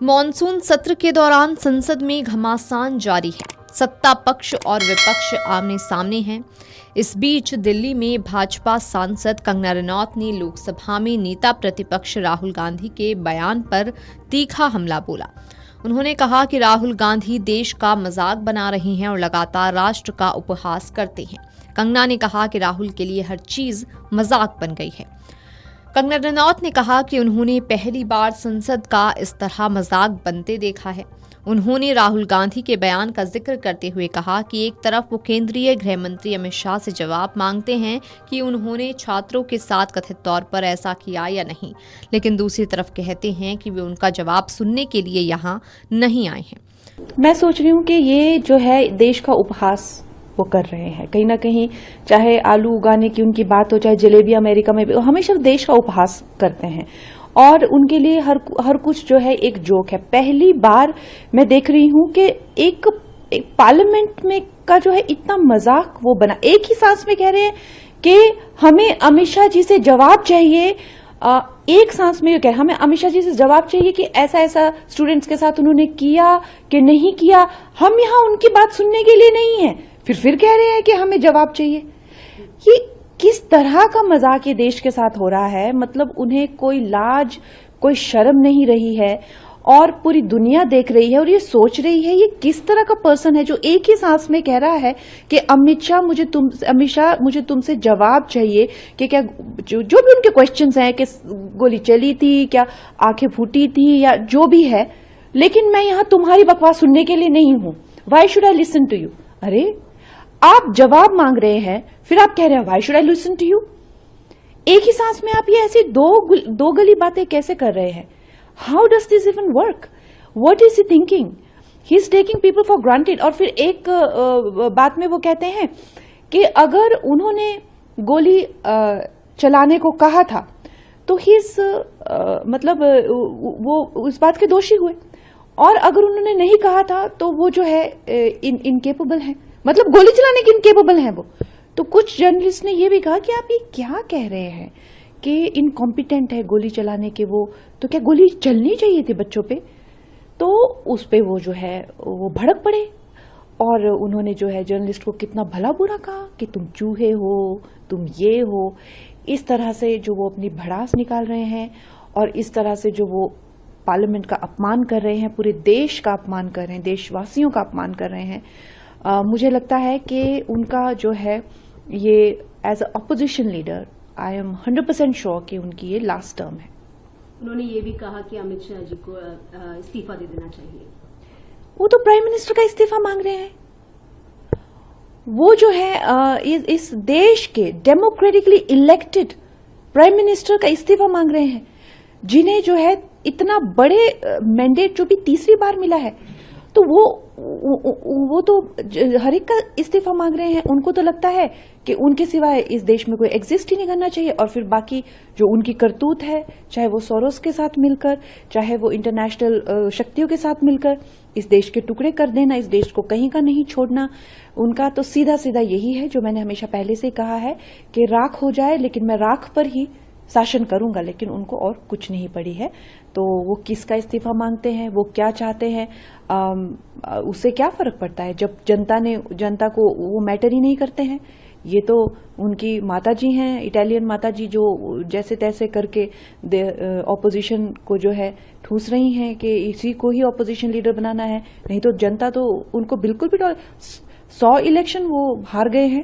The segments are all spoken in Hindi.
मॉनसून सत्र के दौरान संसद में घमासान जारी है। सत्ता पक्ष और विपक्ष आमने सामने हैं। इस बीच दिल्ली में भाजपा सांसद कंगना रनौत ने लोकसभा में नेता प्रतिपक्ष राहुल गांधी के बयान पर तीखा हमला बोला। उन्होंने कहा कि राहुल गांधी देश का मजाक बना रही हैं और लगातार राष्ट्र का उपहास करते हैं। कंगना ने कहा कि राहुल के लिए हर चीज मजाक बन गई है। कंगना रनौत ने कहा कि उन्होंने पहली बार संसद का इस तरह मजाक बनते देखा है। उन्होंने राहुल गांधी के बयान का जिक्र करते हुए कहा कि एक तरफ वो केंद्रीय गृह मंत्री अमित शाह से जवाब मांगते हैं कि उन्होंने छात्रों के साथ कथित तौर पर ऐसा किया या नहीं, लेकिन दूसरी तरफ कहते हैं कि वे उनका जवाब सुनने के लिए यहाँ नहीं आए हैं। मैं सोच रही हूँ कि ये जो है देश का उपहास वो कर रहे हैं कहीं ना कहीं, चाहे आलू उगाने की उनकी बात हो, चाहे जलेबी अमेरिका में भी, हमेशा देश का उपहास करते हैं और उनके लिए हर कुछ जो है एक जोक है। पहली बार मैं देख रही हूं कि एक पार्लियामेंट में का जो है इतना मजाक वो बना, एक ही सांस में कह रहे हैं कि हमें अमित शाह जी से जवाब चाहिए। एक सांस में ये कह रहे हैं हमें अमित शाह जी से जवाब चाहिए कि ऐसा ऐसा स्टूडेंट्स के साथ उन्होंने किया कि नहीं किया। हम यहाँ उनकी बात सुनने के लिए नहीं है, फिर कह रहे हैं कि हमें जवाब चाहिए। ये किस तरह का मजाक ये देश के साथ हो रहा है? मतलब उन्हें कोई लाज कोई शर्म नहीं रही है और पूरी दुनिया देख रही है और ये सोच रही है ये किस तरह का पर्सन है जो एक ही सांस में कह रहा है कि अमित शाह मुझे तुमसे जवाब चाहिए कि क्या जो भी उनके क्वेश्चंस हैं कि गोली चली थी, क्या आंखें फूटी थी या जो भी है, लेकिन मैं यहाँ तुम्हारी बकवास सुनने के लिए नहीं हूं। Why should I listen to you? अरे आप जवाब मांग रहे हैं, फिर आप कह रहे हैं why should I listen to you. एक ही सांस में आप ये ऐसी दो गली बातें कैसे कर रहे हैं? How does this even work? What is he thinking? He is taking people for granted. और फिर एक बात में वो कहते हैं कि अगर उन्होंने गोली चलाने को कहा था तो ही मतलब वो उस बात के दोषी हुए, और अगर उन्होंने नहीं कहा था तो वो जो है इनकेपेबल है, मतलब गोली चलाने के इनकेपेबल हैं वो। तो कुछ जर्नलिस्ट ने ये भी कहा कि आप ये क्या कह रहे हैं कि इनकॉम्पिटेंट है गोली चलाने के वो, तो क्या गोली चलनी चाहिए थी बच्चों पे? तो उस पे वो जो है वो भड़क पड़े और उन्होंने जो है जर्नलिस्ट को कितना भला बुरा कहा कि तुम चूहे हो, तुम ये हो। इस तरह से जो वो अपनी भड़ास निकाल रहे हैं और इस तरह से जो वो पार्लियामेंट का अपमान कर रहे हैं, पूरे देश का अपमान कर रहे हैं, देशवासियों का अपमान कर रहे हैं। मुझे लगता है कि उनका जो है ये as a opposition leader I am 100% sure कि उनकी ये लास्ट टर्म है। उन्होंने ये भी कहा कि अमित शाह जी को इस्तीफा दे देना चाहिए। वो तो प्राइम मिनिस्टर का इस्तीफा मांग रहे हैं। वो जो है इस देश के डेमोक्रेटिकली इलेक्टेड प्राइम मिनिस्टर का इस्तीफा मांग रहे हैं, जिन्हें जो है इतना बड़े मैंडेट जो भी तीसरी बार मिला है, तो वो तो हर एक का इस्तीफा मांग रहे हैं। उनको तो लगता है कि उनके सिवाय इस देश में कोई एग्जिस्ट ही नहीं करना चाहिए। और फिर बाकी जो उनकी करतूत है, चाहे वो सोरोस के साथ मिलकर, चाहे वो इंटरनेशनल शक्तियों के साथ मिलकर इस देश के टुकड़े कर देना, इस देश को कहीं का नहीं छोड़ना, उनका तो सीधा सीधा यही है जो मैंने हमेशा पहले से कहा है कि राख हो जाए लेकिन मैं राख पर ही शासन करूंगा। लेकिन उनको और कुछ नहीं पड़ी है। तो वो किसका इस्तीफा मांगते हैं, वो क्या चाहते हैं, उससे क्या फर्क पड़ता है जब जनता को वो मैटर ही नहीं करते हैं। ये तो उनकी माताजी हैं, इटालियन माताजी, जो जैसे तैसे करके ऑपोजिशन को जो है ठूस रही हैं कि इसी को ही ऑपोजिशन लीडर बनाना है। नहीं तो जनता तो उनको बिल्कुल भी 100 इलेक्शन वो हार गए हैं।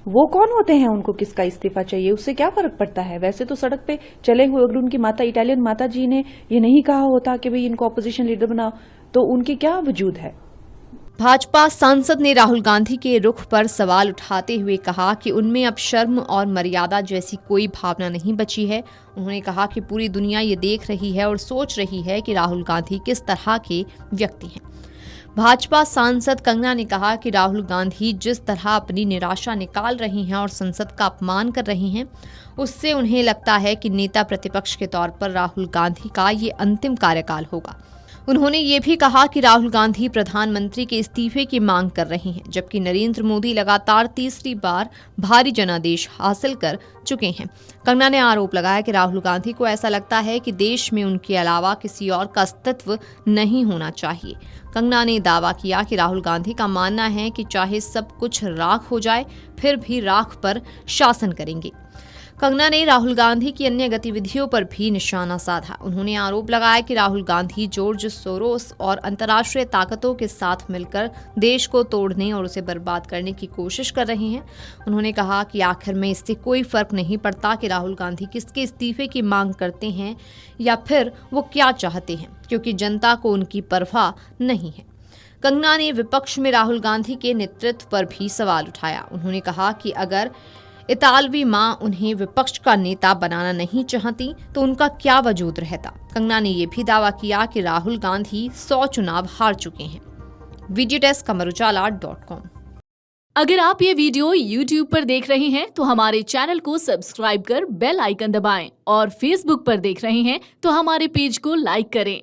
वो कौन होते हैं, उनको किसका इस्तीफा चाहिए, उससे क्या फर्क पड़ता है? वैसे तो सड़क पे चले हुए अगर उनकी इटालियन माता जी ने ये नहीं कहा होता कि भाई इनको ऑपोजिशन लीडर बनाओ, तो उनकी क्या वजूद है? भाजपा सांसद ने राहुल गांधी के रुख पर सवाल उठाते हुए कहा कि उनमें अब शर्म और मर्यादा जैसी कोई भावना नहीं बची है। उन्होंने कहा कि पूरी दुनिया ये देख रही है और सोच रही है कि राहुल गांधी किस तरह के व्यक्ति हैं। भाजपा सांसद कंगना ने कहा कि राहुल गांधी जिस तरह अपनी निराशा निकाल रही हैं और संसद का अपमान कर रही हैं, उससे उन्हें लगता है कि नेता प्रतिपक्ष के तौर पर राहुल गांधी का ये अंतिम कार्यकाल होगा। उन्होंने ये भी कहा कि राहुल गांधी प्रधानमंत्री के इस्तीफे की मांग कर रहे हैं, जबकि नरेंद्र मोदी लगातार तीसरी बार भारी जनादेश हासिल कर चुके हैं। कंगना ने आरोप लगाया कि राहुल गांधी को ऐसा लगता है कि देश में उनके अलावा किसी और का अस्तित्व नहीं होना चाहिए। कंगना ने दावा किया कि राहुल गांधी का मानना है कि चाहे सब कुछ राख हो जाए, फिर भी राख पर शासन करेंगे। कंगना ने राहुल गांधी की अन्य गतिविधियों पर भी निशाना साधा। उन्होंने आरोप लगाया कि राहुल गांधी जॉर्ज सोरोस और अंतर्राष्ट्रीय ताकतों के साथ मिलकर देश को तोड़ने और उसे बर्बाद करने की कोशिश कर रहे हैं। उन्होंने कहा कि आखिर में इससे कोई फर्क नहीं पड़ता कि राहुल गांधी किसके इस्तीफे की मांग करते हैं या फिर वो क्या चाहते हैं, क्योंकि जनता को उनकी परवाह नहीं है। कंगना ने विपक्ष में राहुल गांधी के नेतृत्व पर भी सवाल उठाया। उन्होंने कहा कि अगर इतालवी मां उन्हें विपक्ष का नेता बनाना नहीं चाहती तो उनका क्या वजूद रहता। कंगना ने यह भी दावा किया कि राहुल गांधी 100 चुनाव हार चुके हैं। Video desk amarujala.com। अगर आप ये वीडियो YouTube पर देख रहे हैं तो हमारे चैनल को सब्सक्राइब कर बेल आइकन दबाएं और Facebook पर देख रहे हैं तो हमारे पेज को लाइक करें।